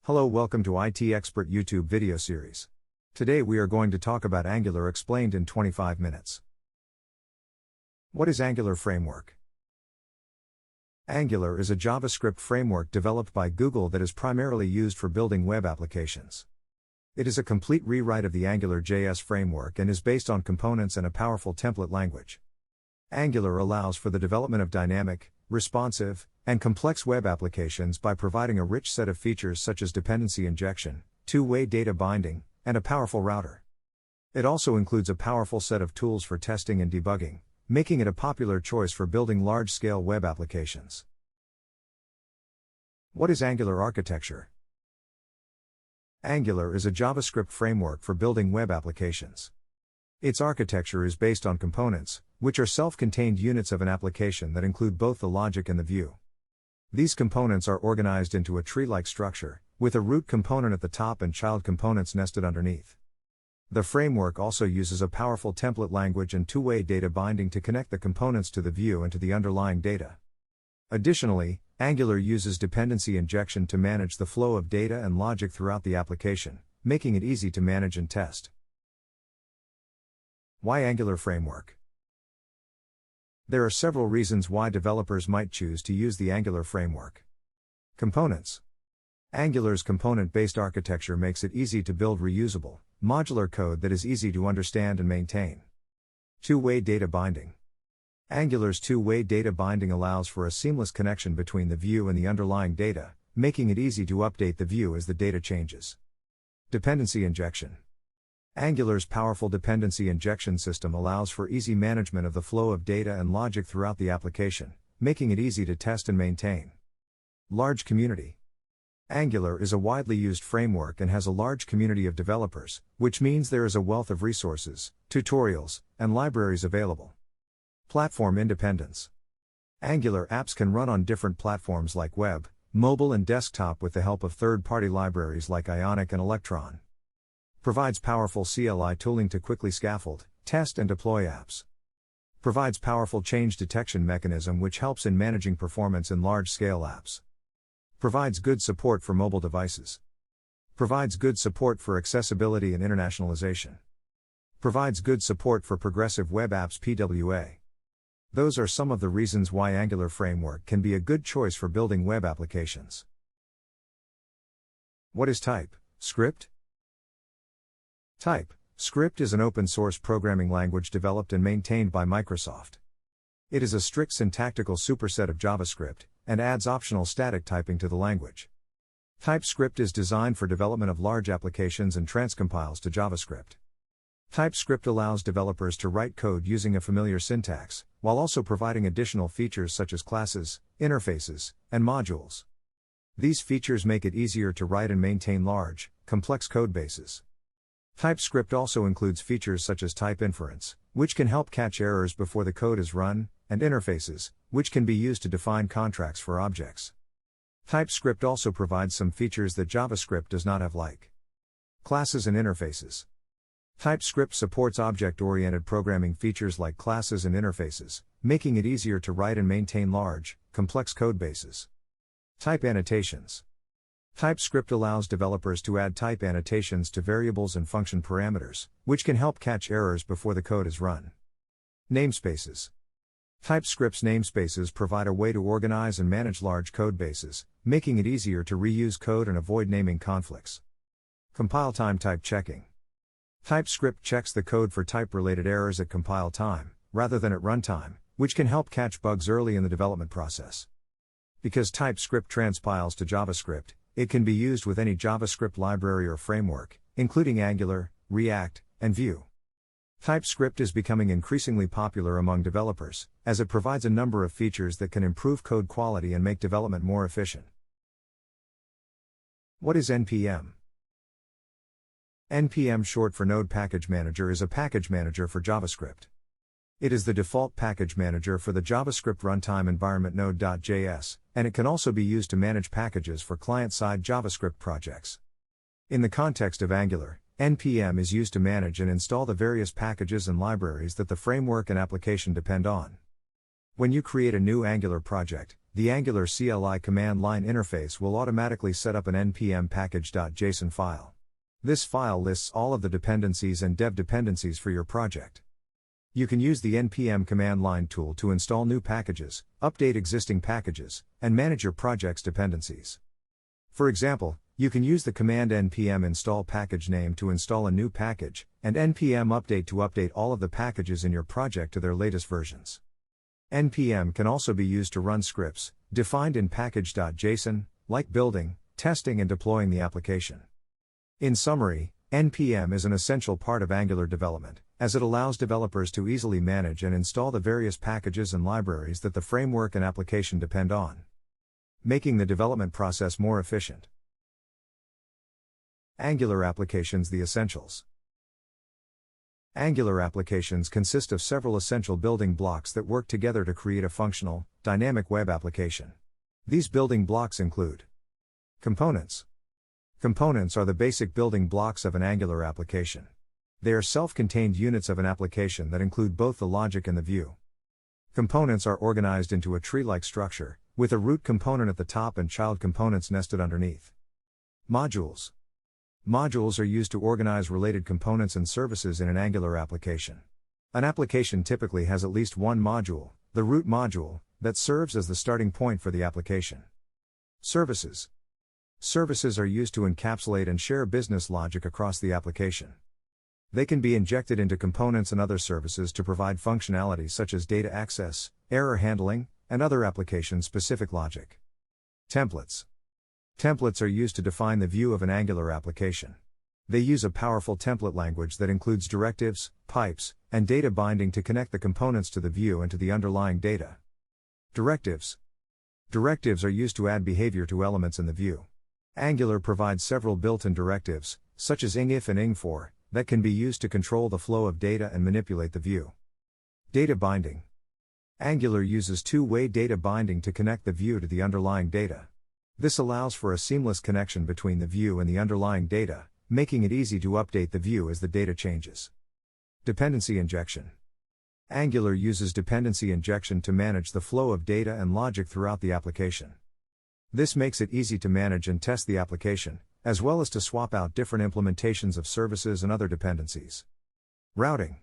Hello, welcome to IT Expert YouTube video series. Today we are going to talk about Angular explained in 25 minutes. What is Angular Framework? Angular is a JavaScript framework developed by Google that is primarily used for building web applications. It is a complete rewrite of the AngularJS framework and is based on components and a powerful template language. Angular allows for the development of dynamic, responsive, and complex web applications by providing a rich set of features such as dependency injection, two-way data binding, and a powerful router. It also includes a powerful set of tools for testing and debugging, making it a popular choice for building large-scale web applications. What is Angular architecture? Angular is a JavaScript framework for building web applications. Its architecture is based on components, which are self-contained units of an application that include both the logic and the view. These components are organized into a tree-like structure, with a root component at the top and child components nested underneath. The framework also uses a powerful template language and two-way data binding to connect the components to the view and to the underlying data. Additionally, Angular uses dependency injection to manage the flow of data and logic throughout the application, making it easy to manage and test. Why Angular Framework? There are several reasons why developers might choose to use the Angular framework. Components. Angular's component-based architecture makes it easy to build reusable, modular code that is easy to understand and maintain. Two-way data binding. Angular's two-way data binding allows for a seamless connection between the view and the underlying data, making it easy to update the view as the data changes. Dependency injection. Angular's powerful dependency injection system allows for easy management of the flow of data and logic throughout the application, making it easy to test and maintain. Large community. Angular is a widely used framework and has a large community of developers, which means there is a wealth of resources, tutorials, and libraries available. Platform independence. Angular apps can run on different platforms like web, mobile, and desktop with the help of third-party libraries like Ionic and Electron. Provides powerful CLI tooling to quickly scaffold, test, and deploy apps. Provides powerful change detection mechanism which helps in managing performance in large-scale apps. Provides good support for mobile devices. Provides good support for accessibility and internationalization. Provides good support for progressive web apps PWA. Those are some of the reasons why Angular Framework can be a good choice for building web applications. What is TypeScript? TypeScript is an open-source programming language developed and maintained by Microsoft. It is a strict syntactical superset of JavaScript, and adds optional static typing to the language. TypeScript is designed for development of large applications and transcompiles to JavaScript. TypeScript allows developers to write code using a familiar syntax, while also providing additional features such as classes, interfaces, and modules. These features make it easier to write and maintain large, complex codebases. TypeScript also includes features such as type inference, which can help catch errors before the code is run, and interfaces, which can be used to define contracts for objects. TypeScript also provides some features that JavaScript does not have, like classes and interfaces. TypeScript supports object-oriented programming features like classes and interfaces, making it easier to write and maintain large, complex codebases. Type annotations. TypeScript allows developers to add type annotations to variables and function parameters, which can help catch errors before the code is run. Namespaces. TypeScript's namespaces provide a way to organize and manage large code bases, making it easier to reuse code and avoid naming conflicts. Compile time type checking. TypeScript checks the code for type-related errors at compile time, rather than at runtime, which can help catch bugs early in the development process. Because TypeScript transpiles to JavaScript, it can be used with any JavaScript library or framework, including Angular, React, and Vue. TypeScript is becoming increasingly popular among developers, as it provides a number of features that can improve code quality and make development more efficient. What is NPM? NPM, short for Node Package Manager, is a package manager for JavaScript. It is the default package manager for the JavaScript runtime environment Node.js, and it can also be used to manage packages for client-side JavaScript projects. In the context of Angular, NPM is used to manage and install the various packages and libraries that the framework and application depend on. When you create a new Angular project, the Angular CLI command line interface will automatically set up an npm package.json file. This file lists all of the dependencies and dev dependencies for your project. You can use the npm command line tool to install new packages, update existing packages, and manage your project's dependencies. For example, you can use the command npm install package name to install a new package, and npm update to update all of the packages in your project to their latest versions. npm can also be used to run scripts, defined in package.json, like building, testing and deploying the application. In summary, npm is an essential part of Angular development, as it allows developers to easily manage and install the various packages and libraries that the framework and application depend on, making the development process more efficient. Angular applications: the essentials. Angular applications consist of several essential building blocks that work together to create a functional, dynamic web application. These building blocks include components. Components are the basic building blocks of an Angular application. They are self-contained units of an application that include both the logic and the view. Components are organized into a tree-like structure, with a root component at the top and child components nested underneath. Modules. Modules are used to organize related components and services in an Angular application. An application typically has at least one module, the root module, that serves as the starting point for the application. Services. Services are used to encapsulate and share business logic across the application. They can be injected into components and other services to provide functionality such as data access, error handling, and other application-specific logic. Templates. Templates are used to define the view of an Angular application. They use a powerful template language that includes directives, pipes, and data binding to connect the components to the view and to the underlying data. Directives. Directives are used to add behavior to elements in the view. Angular provides several built-in directives, such as ingIf and ingFor, that can be used to control the flow of data and manipulate the view. Data binding. Angular uses two-way data binding to connect the view to the underlying data. This allows for a seamless connection between the view and the underlying data, making it easy to update the view as the data changes. Dependency injection. Angular uses dependency injection to manage the flow of data and logic throughout the application. This makes it easy to manage and test the application, as well as to swap out different implementations of services and other dependencies. Routing.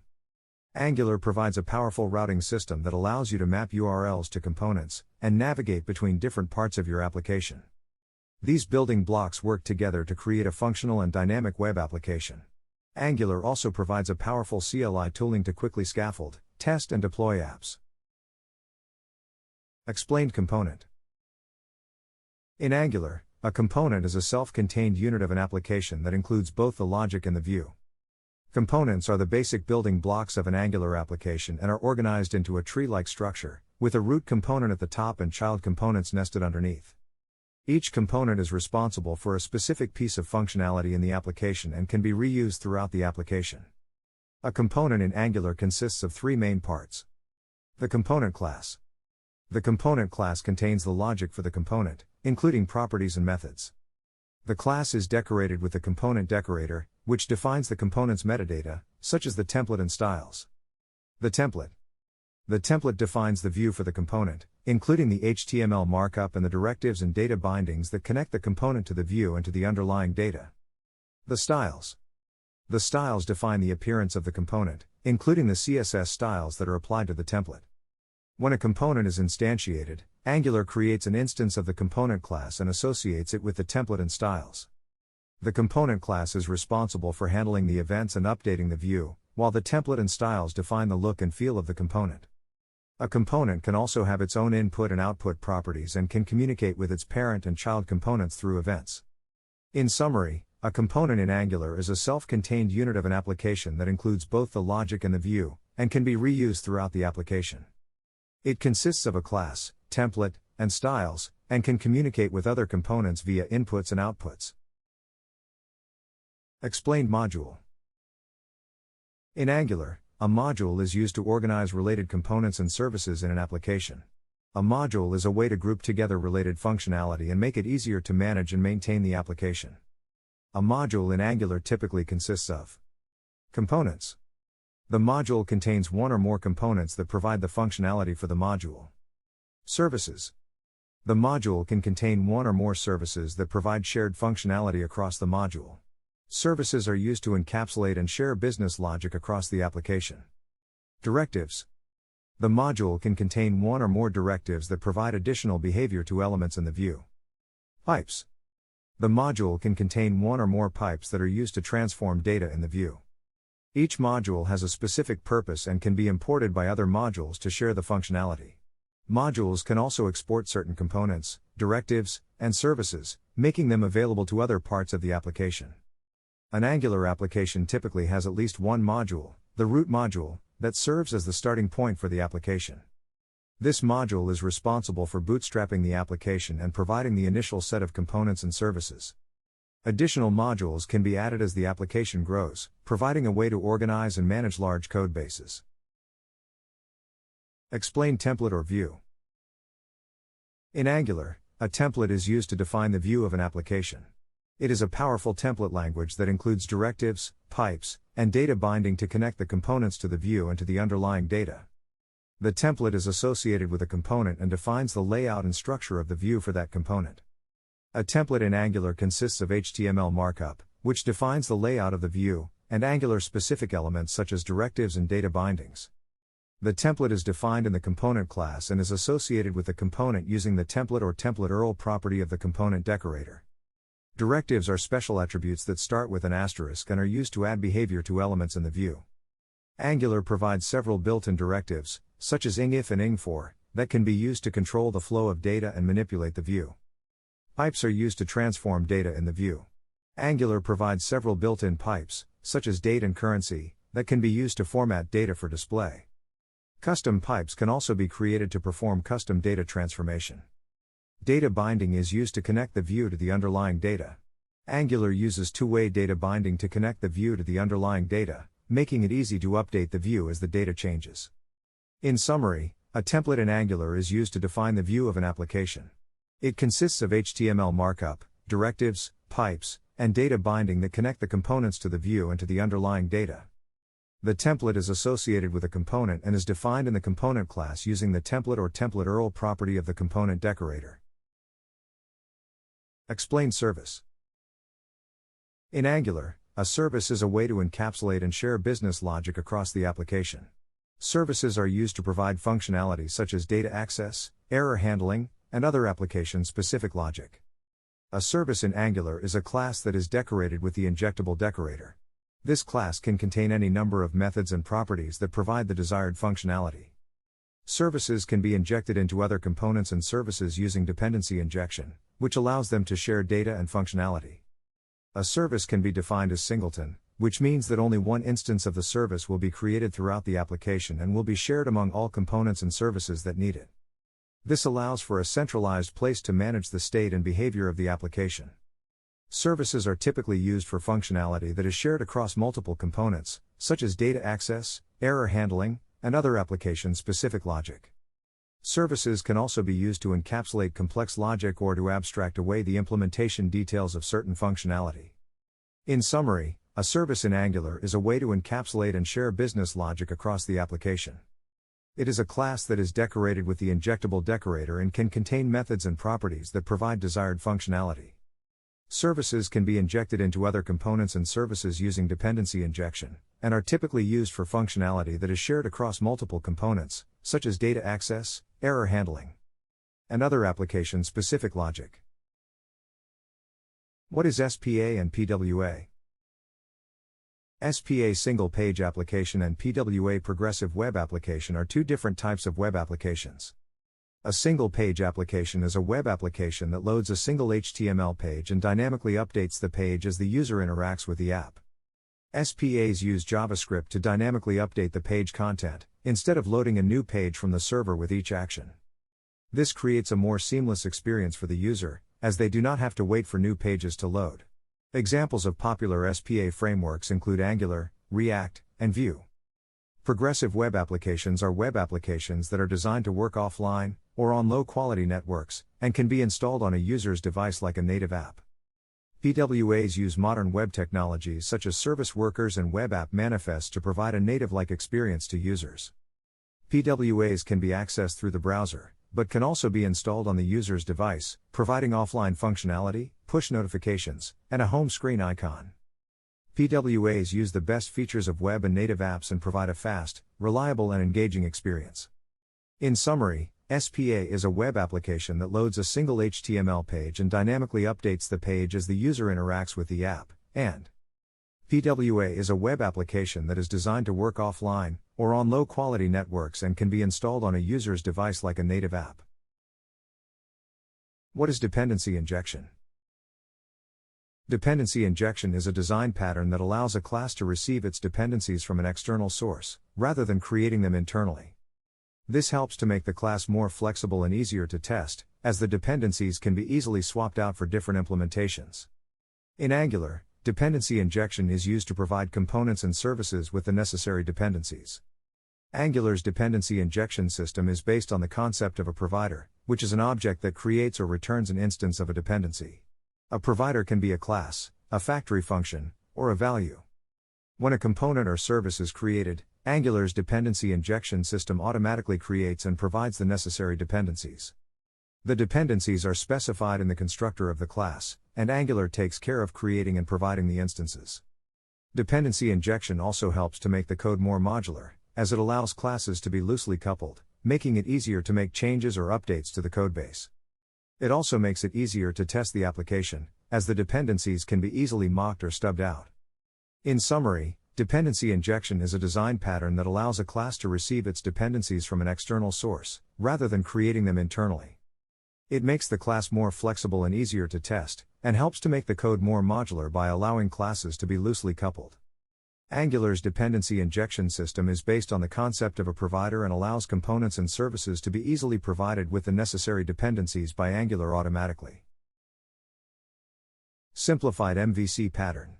Angular provides a powerful routing system that allows you to map URLs to components, and navigate between different parts of your application. These building blocks work together to create a functional and dynamic web application. Angular also provides a powerful CLI tooling to quickly scaffold, test and deploy apps. Explained component. In Angular, a component is a self-contained unit of an application that includes both the logic and the view. Components are the basic building blocks of an Angular application and are organized into a tree-like structure, with a root component at the top and child components nested underneath. Each component is responsible for a specific piece of functionality in the application and can be reused throughout the application. A component in Angular consists of three main parts. The component class. The component class contains the logic for the component, including properties and methods. The class is decorated with the component decorator, which defines the component's metadata, such as the template and styles. The template. The template defines the view for the component, including the HTML markup and the directives and data bindings that connect the component to the view and to the underlying data. The styles. The styles define the appearance of the component, including the CSS styles that are applied to the template. When a component is instantiated, Angular creates an instance of the component class and associates it with the template and styles. The component class is responsible for handling the events and updating the view, while the template and styles define the look and feel of the component. A component can also have its own input and output properties and can communicate with its parent and child components through events. In summary, a component in Angular is a self-contained unit of an application that includes both the logic and the view, and can be reused throughout the application. It consists of a class, template, and styles, and can communicate with other components via inputs and outputs. Explained module. In Angular, a module is used to organize related components and services in an application. A module is a way to group together related functionality and make it easier to manage and maintain the application. A module in Angular typically consists of components. The module contains one or more components that provide the functionality for the module. Services. The module can contain one or more services that provide shared functionality across the module. Services are used to encapsulate and share business logic across the application. Directives. The module can contain one or more directives that provide additional behavior to elements in the view. Pipes. The module can contain one or more pipes that are used to transform data in the view. Each module has a specific purpose and can be imported by other modules to share the functionality. Modules can also export certain components, directives, and services, making them available to other parts of the application. An Angular application typically has at least one module, the root module, that serves as the starting point for the application. This module is responsible for bootstrapping the application and providing the initial set of components and services. Additional modules can be added as the application grows, providing a way to organize and manage large code bases. Explain template or view. In Angular, a template is used to define the view of an application. It is a powerful template language that includes directives, pipes, and data binding to connect the components to the view and to the underlying data. The template is associated with a component and defines the layout and structure of the view for that component. A template in Angular consists of HTML markup, which defines the layout of the view, and Angular-specific elements such as directives and data bindings. The template is defined in the component class and is associated with the component using the template or template URL property of the component decorator. Directives are special attributes that start with an asterisk and are used to add behavior to elements in the view. Angular provides several built-in directives, such as ingIf and ingFor, that can be used to control the flow of data and manipulate the view. Pipes are used to transform data in the view. Angular provides several built-in pipes, such as date and currency, that can be used to format data for display. Custom pipes can also be created to perform custom data transformation. Data binding is used to connect the view to the underlying data. Angular uses two-way data binding to connect the view to the underlying data, making it easy to update the view as the data changes. In summary, a template in Angular is used to define the view of an application. It consists of HTML markup, directives, pipes, and data binding that connect the components to the view and to the underlying data. The template is associated with a component and is defined in the component class using the template or template URL property of the component decorator. Explain service. In Angular, a service is a way to encapsulate and share business logic across the application. Services are used to provide functionality such as data access, error handling, and other application-specific logic. A service in Angular is a class that is decorated with the injectable decorator. This class can contain any number of methods and properties that provide the desired functionality. Services can be injected into other components and services using dependency injection, which allows them to share data and functionality. A service can be defined as singleton, which means that only one instance of the service will be created throughout the application and will be shared among all components and services that need it. This allows for a centralized place to manage the state and behavior of the application. Services are typically used for functionality that is shared across multiple components, such as data access, error handling, and other application-specific logic. Services can also be used to encapsulate complex logic or to abstract away the implementation details of certain functionality. In summary, a service in Angular is a way to encapsulate and share business logic across the application. It is a class that is decorated with the injectable decorator and can contain methods and properties that provide desired functionality. Services can be injected into other components and services using dependency injection, and are typically used for functionality that is shared across multiple components, such as data access, error handling, and other application-specific logic. What is SPA and PWA? SPA single-page application and PWA progressive web application are two different types of web applications. A single-page application is a web application that loads a single HTML page and dynamically updates the page as the user interacts with the app. SPAs use JavaScript to dynamically update the page content, instead of loading a new page from the server with each action. This creates a more seamless experience for the user, as they do not have to wait for new pages to load. Examples of popular SPA frameworks include Angular, React, and Vue. Progressive web applications are web applications that are designed to work offline, or on low-quality networks, and can be installed on a user's device like a native app. PWAs use modern web technologies such as service workers and web app manifests to provide a native-like experience to users. PWAs can be accessed through the browser, but can also be installed on the user's device, providing offline functionality, push notifications, and a home screen icon. PWAs use the best features of web and native apps and provide a fast, reliable, and engaging experience. In summary, SPA is a web application that loads a single HTML page and dynamically updates the page as the user interacts with the app, and PWA is a web application that is designed to work offline, or on low-quality networks and can be installed on a user's device like a native app. What is dependency injection? Dependency injection is a design pattern that allows a class to receive its dependencies from an external source, rather than creating them internally. This helps to make the class more flexible and easier to test, as the dependencies can be easily swapped out for different implementations. In Angular, dependency injection is used to provide components and services with the necessary dependencies. Angular's dependency injection system is based on the concept of a provider, which is an object that creates or returns an instance of a dependency. A provider can be a class, a factory function, or a value. When a component or service is created, Angular's dependency injection system automatically creates and provides the necessary dependencies. The dependencies are specified in the constructor of the class, and Angular takes care of creating and providing the instances. Dependency injection also helps to make the code more modular, as it allows classes to be loosely coupled, making it easier to make changes or updates to the codebase. It also makes it easier to test the application, as the dependencies can be easily mocked or stubbed out. In summary, dependency injection is a design pattern that allows a class to receive its dependencies from an external source, rather than creating them internally. It makes the class more flexible and easier to test, and helps to make the code more modular by allowing classes to be loosely coupled. Angular's dependency injection system is based on the concept of a provider and allows components and services to be easily provided with the necessary dependencies by Angular automatically. Simplified MVC Pattern.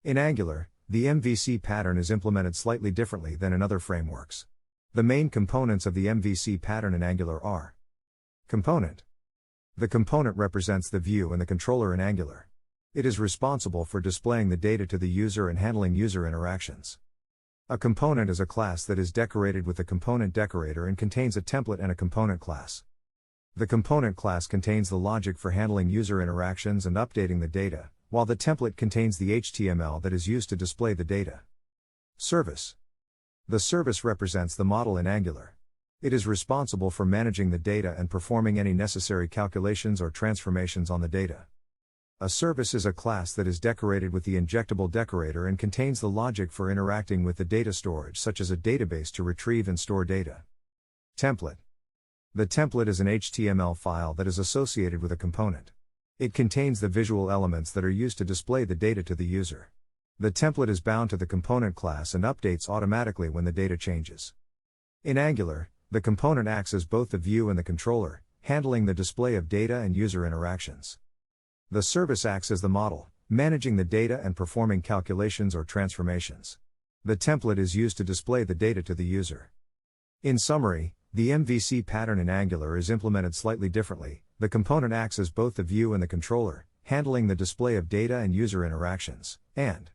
In Angular, the MVC pattern is implemented slightly differently than in other frameworks. The main components of the MVC pattern in Angular are: Component. The component represents the view and the controller in Angular. It is responsible for displaying the data to the user and handling user interactions. A component is a class that is decorated with a component decorator and contains a template and a component class. The component class contains the logic for handling user interactions and updating the data, while the template contains the HTML that is used to display the data. Service. The service represents the model in Angular. It is responsible for managing the data and performing any necessary calculations or transformations on the data. A service is a class that is decorated with the injectable decorator and contains the logic for interacting with the data storage, such as a database to retrieve and store data. Template. The template is an HTML file that is associated with a component. It contains the visual elements that are used to display the data to the user. The template is bound to the component class and updates automatically when the data changes. In Angular, the component acts as both the view and the controller, handling the display of data and user interactions. The service acts as the model, managing the data and performing calculations or transformations. The template is used to display the data to the user. In summary, the MVC pattern in Angular is implemented slightly differently. The component acts as both the view and the controller, handling the display of data and user interactions, and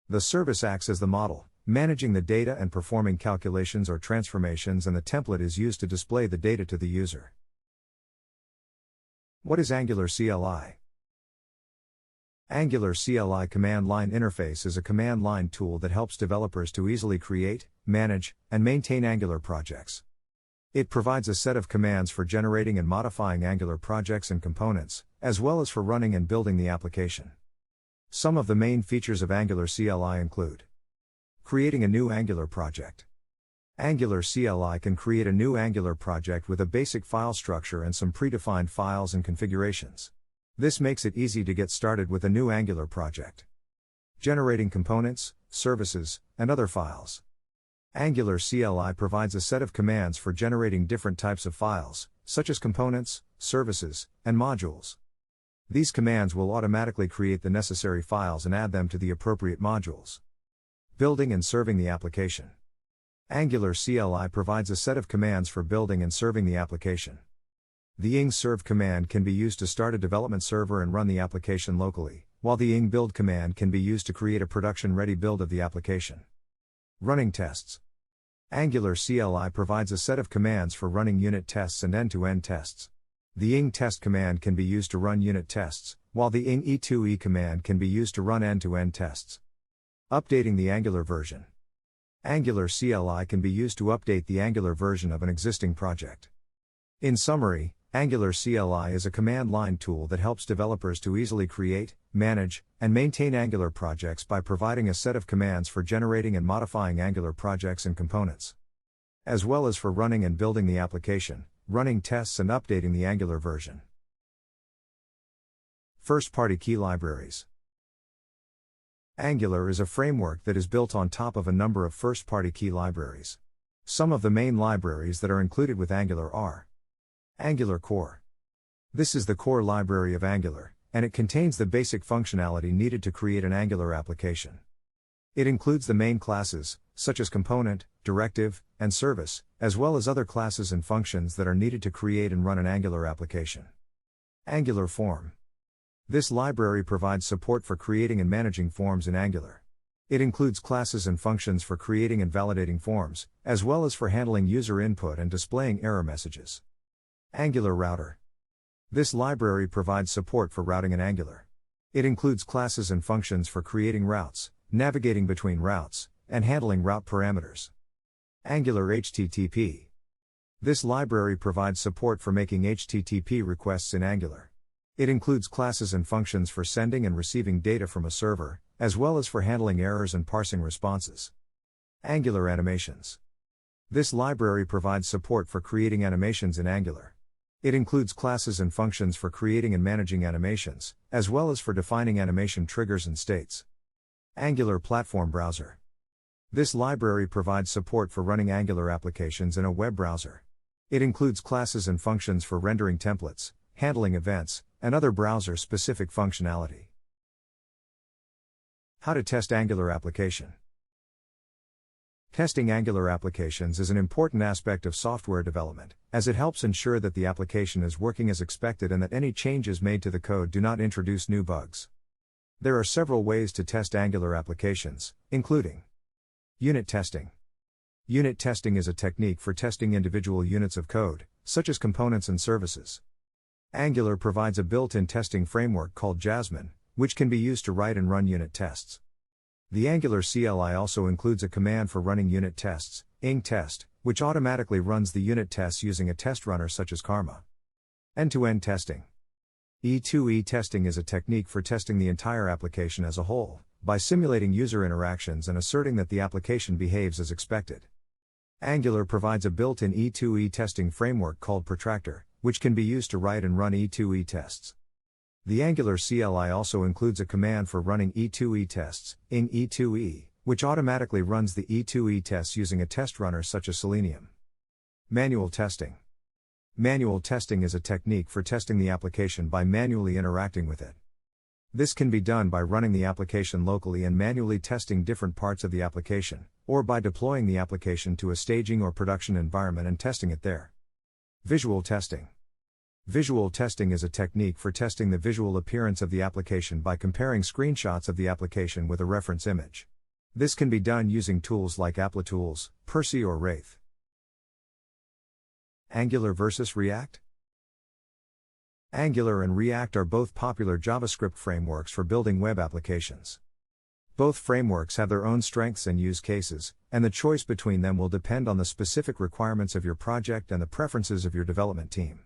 the service acts as the model, managing the data and performing calculations or transformations, and the template is used to display the data to the user. What is Angular CLI? Angular CLI command line interface is a command line tool that helps developers to easily create, manage, and maintain Angular projects. It provides a set of commands for generating and modifying Angular projects and components, as well as for running and building the application. Some of the main features of Angular CLI include: creating a new Angular project. Angular CLI can create a new Angular project with a basic file structure and some predefined files and configurations. This makes it easy to get started with a new Angular project. Generating components, services, and other files. Angular CLI provides a set of commands for generating different types of files, such as components, services, and modules. These commands will automatically create the necessary files and add them to the appropriate modules. Building and serving the application. Angular CLI provides a set of commands for building and serving the application. The ing serve command can be used to start a development server and run the application locally, while the ing build command can be used to create a production-ready build of the application. Running tests. Angular CLI provides a set of commands for running unit tests and end-to-end tests. The ing test command can be used to run unit tests, while the ing e2e command can be used to run end-to-end tests. Updating the Angular version. Angular CLI can be used to update the Angular version of an existing project. In summary, Angular CLI is a command line tool that helps developers to easily create, manage, and maintain Angular projects by providing a set of commands for generating and modifying Angular projects and components, as well as for running and building the application, running tests and updating the Angular version. First-party key libraries. Angular is a framework that is built on top of a number of first-party key libraries. Some of the main libraries that are included with Angular are Angular Core. This is the core library of Angular, and it contains the basic functionality needed to create an Angular application. It includes the main classes, such as component, directive, and service, as well as other classes and functions that are needed to create and run an Angular application. Angular Form. This library provides support for creating and managing forms in Angular. It includes classes and functions for creating and validating forms, as well as for handling user input and displaying error messages. Angular Router. This library provides support for routing in Angular. It includes classes and functions for creating routes, navigating between routes, and handling route parameters. Angular HTTP. This library provides support for making HTTP requests in Angular. It includes classes and functions for sending and receiving data from a server, as well as for handling errors and parsing responses. Angular Animations. This library provides support for creating animations in Angular. It includes classes and functions for creating and managing animations, as well as for defining animation triggers and states. Angular Platform Browser. This library provides support for running Angular applications in a web browser. It includes classes and functions for rendering templates, handling events, and other browser-specific functionality. How to test Angular application. Testing Angular applications is an important aspect of software development, as it helps ensure that the application is working as expected and that any changes made to the code do not introduce new bugs. There are several ways to test Angular applications, including unit testing. Unit testing is a technique for testing individual units of code, such as components and services. Angular provides a built-in testing framework called Jasmine, which can be used to write and run unit tests. The Angular CLI also includes a command for running unit tests, ing test, which automatically runs the unit tests using a test runner such as Karma. End-to-end testing. E2E testing is a technique for testing the entire application as a whole, by simulating user interactions and asserting that the application behaves as expected. Angular provides a built-in E2E testing framework called Protractor, which can be used to write and run E2E tests. The Angular CLI also includes a command for running E2E tests, ing E2E, which automatically runs the E2E tests using a test runner such as Selenium. Manual testing. Manual testing is a technique for testing the application by manually interacting with it. This can be done by running the application locally and manually testing different parts of the application, or by deploying the application to a staging or production environment and testing it there. Visual testing. Visual testing is a technique for testing the visual appearance of the application by comparing screenshots of the application with a reference image. This can be done using tools like Applitools, Percy or Wraith. Angular versus React. Angular and React are both popular JavaScript frameworks for building web applications. Both frameworks have their own strengths and use cases, and the choice between them will depend on the specific requirements of your project and the preferences of your development team.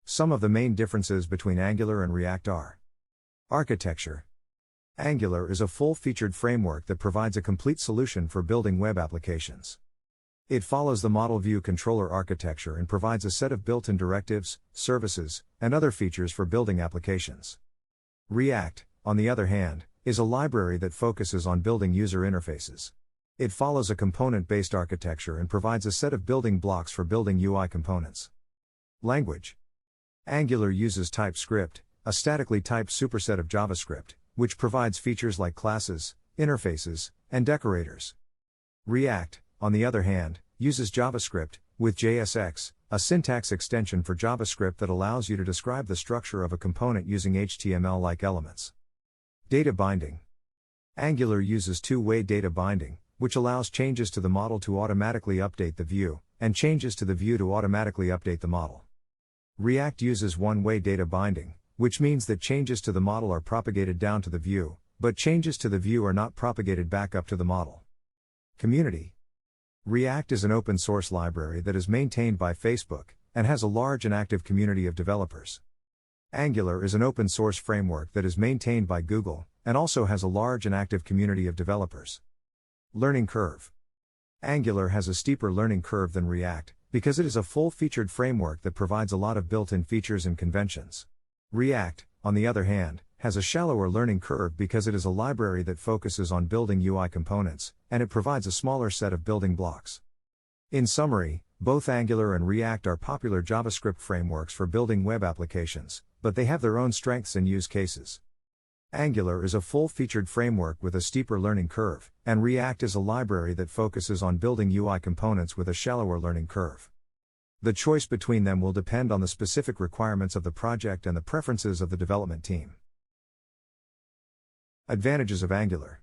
Some of the main differences between Angular and React are: architecture. Angular is a full-featured framework that provides a complete solution for building web applications. It follows the model view controller architecture and provides a set of built-in directives, services, and other features for building applications. React, on the other hand, is a library that focuses on building user interfaces. It follows a component-based architecture and provides a set of building blocks for building UI components. Language. Angular uses TypeScript, a statically typed superset of JavaScript, which provides features like classes, interfaces, and decorators. React, on the other hand, uses JavaScript, with JSX, a syntax extension for JavaScript that allows you to describe the structure of a component using HTML-like elements. Data binding. Angular uses two-way data binding, which allows changes to the model to automatically update the view, and changes to the view to automatically update the model. React uses one-way data binding, which means that changes to the model are propagated down to the view, but changes to the view are not propagated back up to the model. Community. React is an open-source library that is maintained by Facebook, and has a large and active community of developers. Angular is an open-source framework that is maintained by Google, and also has a large and active community of developers. Learning curve. Angular has a steeper learning curve than React, because it is a full-featured framework that provides a lot of built-in features and conventions. React, on the other hand, has a shallower learning curve because it is a library that focuses on building UI components, and it provides a smaller set of building blocks. In summary, both Angular and React are popular JavaScript frameworks for building web applications, but they have their own strengths and use cases. Angular is a full-featured framework with a steeper learning curve, and React is a library that focuses on building UI components with a shallower learning curve. The choice between them will depend on the specific requirements of the project and the preferences of the development team. Advantages of Angular.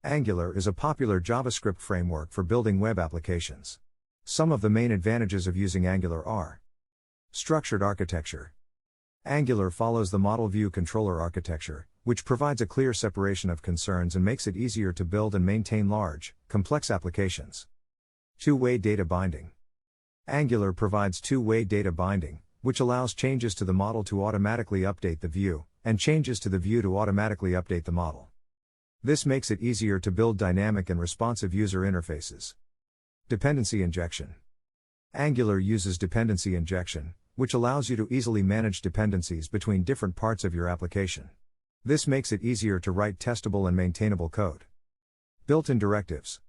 Angular is a popular JavaScript framework for building web applications. Some of the main advantages of using Angular are: structured architecture. Angular follows the model view controller architecture, which provides a clear separation of concerns and makes it easier to build and maintain large, complex applications. Two-way data binding. Angular provides two-way data binding, which allows changes to the model to automatically update the view, and changes to the view to automatically update the model. This makes it easier to build dynamic and responsive user interfaces. Dependency injection. Angular uses dependency injection, which allows you to easily manage dependencies between different parts of your application. This makes it easier to write testable and maintainable code. Built-in directives.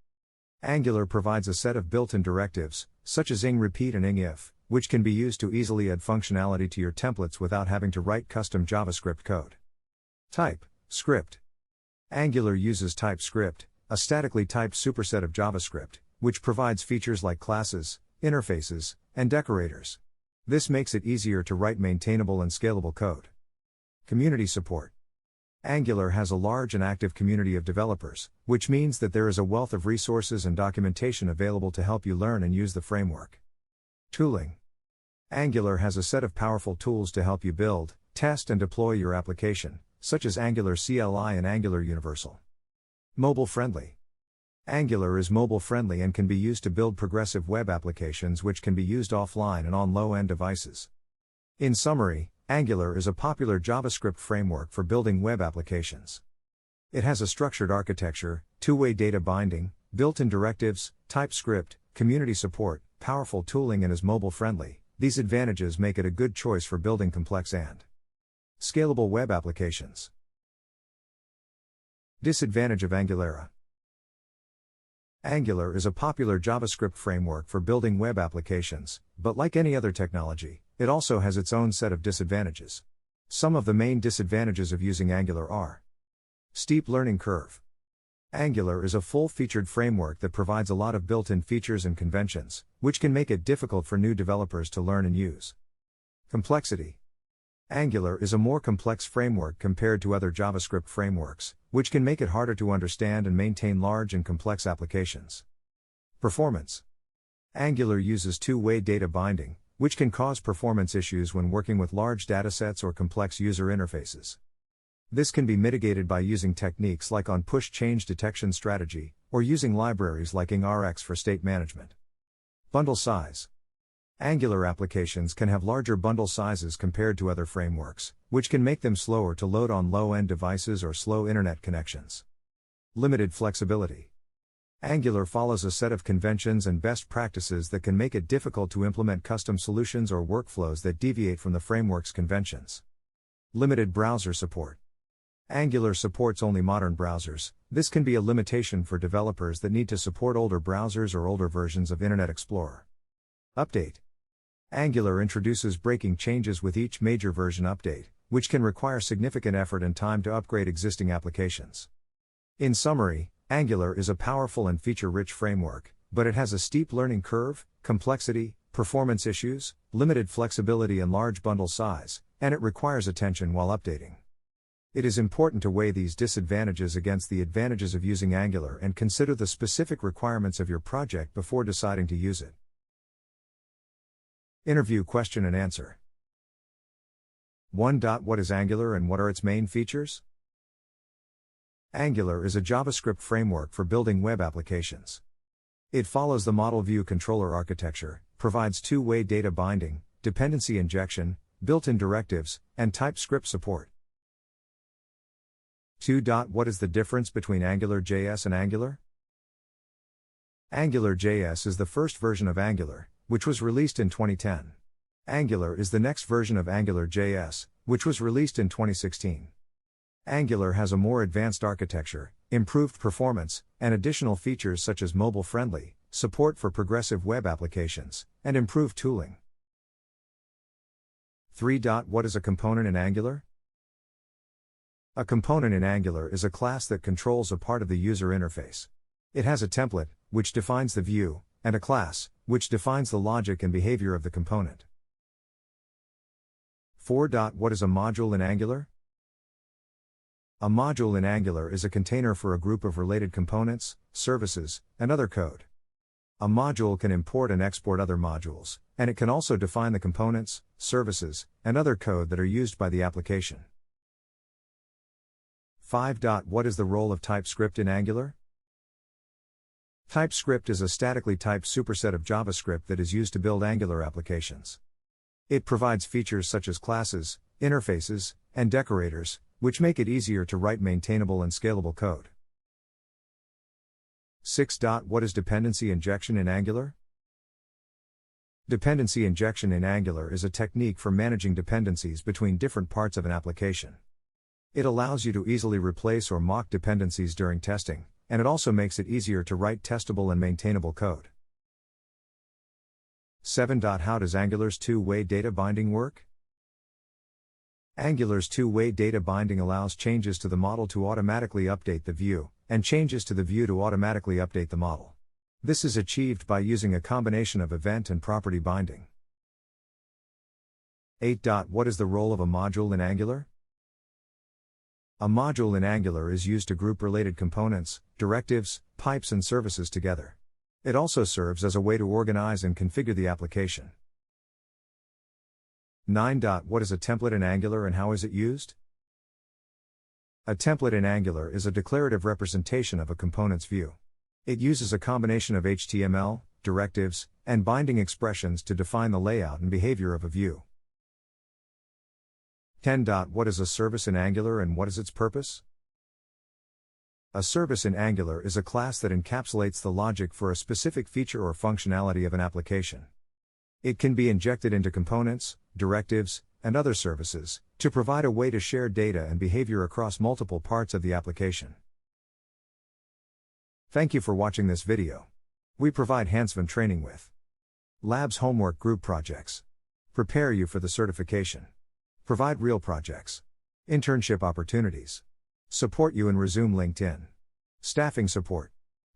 Angular provides a set of built-in directives, such as ing-repeat and ing-if, which can be used to easily add functionality to your templates without having to write custom JavaScript code. TypeScript. Angular uses TypeScript, a statically typed superset of JavaScript, which provides features like classes, interfaces, and decorators. This makes it easier to write maintainable and scalable code. Community support. Angular has a large and active community of developers, which means that there is a wealth of resources and documentation available to help you learn and use the framework. Tooling. Angular has a set of powerful tools to help you build, test and deploy your application, such as Angular CLI and Angular Universal. Mobile-friendly. Angular is mobile-friendly and can be used to build progressive web applications which can be used offline and on low-end devices. In summary, Angular is a popular JavaScript framework for building web applications. It has a structured architecture, two-way data binding, built-in directives, TypeScript, community support, powerful tooling, and is mobile-friendly. These advantages make it a good choice for building complex and scalable web applications. Disadvantage of Angular. Angular is a popular JavaScript framework for building web applications, but like any other technology, it also has its own set of disadvantages. Some of the main disadvantages of using Angular are: steep learning curve. Angular is a full-featured framework that provides a lot of built-in features and conventions, which can make it difficult for new developers to learn and use. Complexity. Angular is a more complex framework compared to other JavaScript frameworks, which can make it harder to understand and maintain large and complex applications. Performance. Angular uses two-way data binding, which can cause performance issues when working with large datasets or complex user interfaces. This can be mitigated by using techniques like on-push change detection strategy, or using libraries like ing-rx for state management. Bundle size. Angular applications can have larger bundle sizes compared to other frameworks, which can make them slower to load on low-end devices or slow internet connections. Limited flexibility. Angular follows a set of conventions and best practices that can make it difficult to implement custom solutions or workflows that deviate from the framework's conventions. Limited browser support. Angular supports only modern browsers. This can be a limitation for developers that need to support older browsers or older versions of Internet Explorer. Update. Angular introduces breaking changes with each major version update, which can require significant effort and time to upgrade existing applications. In summary, Angular is a powerful and feature-rich framework, but it has a steep learning curve, complexity, performance issues, limited flexibility and large bundle size, and it requires attention while updating. It is important to weigh these disadvantages against the advantages of using Angular and consider the specific requirements of your project before deciding to use it. Interview question and answer. 1. What is Angular and what are its main features? Angular is a JavaScript framework for building web applications. It follows the model view controller architecture, provides two-way data binding, dependency injection, built-in directives, and TypeScript support. 2. What is the difference between AngularJS and Angular? AngularJS is the first version of Angular, which was released in 2010. Angular is the next version of AngularJS, which was released in 2016. Angular has a more advanced architecture, improved performance, and additional features such as mobile-friendly, support for progressive web applications, and improved tooling. 3. What is a component in Angular? A component in Angular is a class that controls a part of the user interface. It has a template, which defines the view, and a class, which defines the logic and behavior of the component. 4. What is a module in Angular? A module in Angular is a container for a group of related components, services, and other code. A module can import and export other modules, and it can also define the components, services, and other code that are used by the application. 5. What is the role of TypeScript in Angular? TypeScript is a statically typed superset of JavaScript that is used to build Angular applications. It provides features such as classes, interfaces, and decorators, which make it easier to write maintainable and scalable code. 6. What is dependency injection in Angular? Dependency injection in Angular is a technique for managing dependencies between different parts of an application. It allows you to easily replace or mock dependencies during testing, and it also makes it easier to write testable and maintainable code. 7. How does Angular's two-way data binding work? Angular's two-way data binding allows changes to the model to automatically update the view, and changes to the view to automatically update the model. This is achieved by using a combination of event and property binding. 8. What is the role of a module in Angular? A module in Angular is used to group related components, directives, pipes and services together. It also serves as a way to organize and configure the application. 9. What is a template in Angular and how is it used? A template in Angular is a declarative representation of a component's view. It uses a combination of HTML, directives, and binding expressions to define the layout and behavior of a view. 10. What is a service in Angular and what is its purpose? A service in Angular is a class that encapsulates the logic for a specific feature or functionality of an application. It can be injected into components, directives, and other services, to provide a way to share data and behavior across multiple parts of the application. Thank you for watching this video. We provide hands-on training with labs, homework, group projects. Prepare you for the certification. Provide real projects. Internship opportunities. Support you and resume LinkedIn. Staffing support.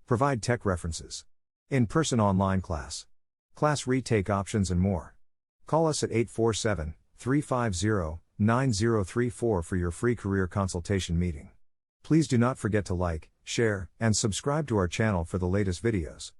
Provide tech references. In-person online class. Class retake options and more. Call us at 847-350-9034 for your free career consultation meeting. Please do not forget to like, share, and subscribe to our channel for the latest videos.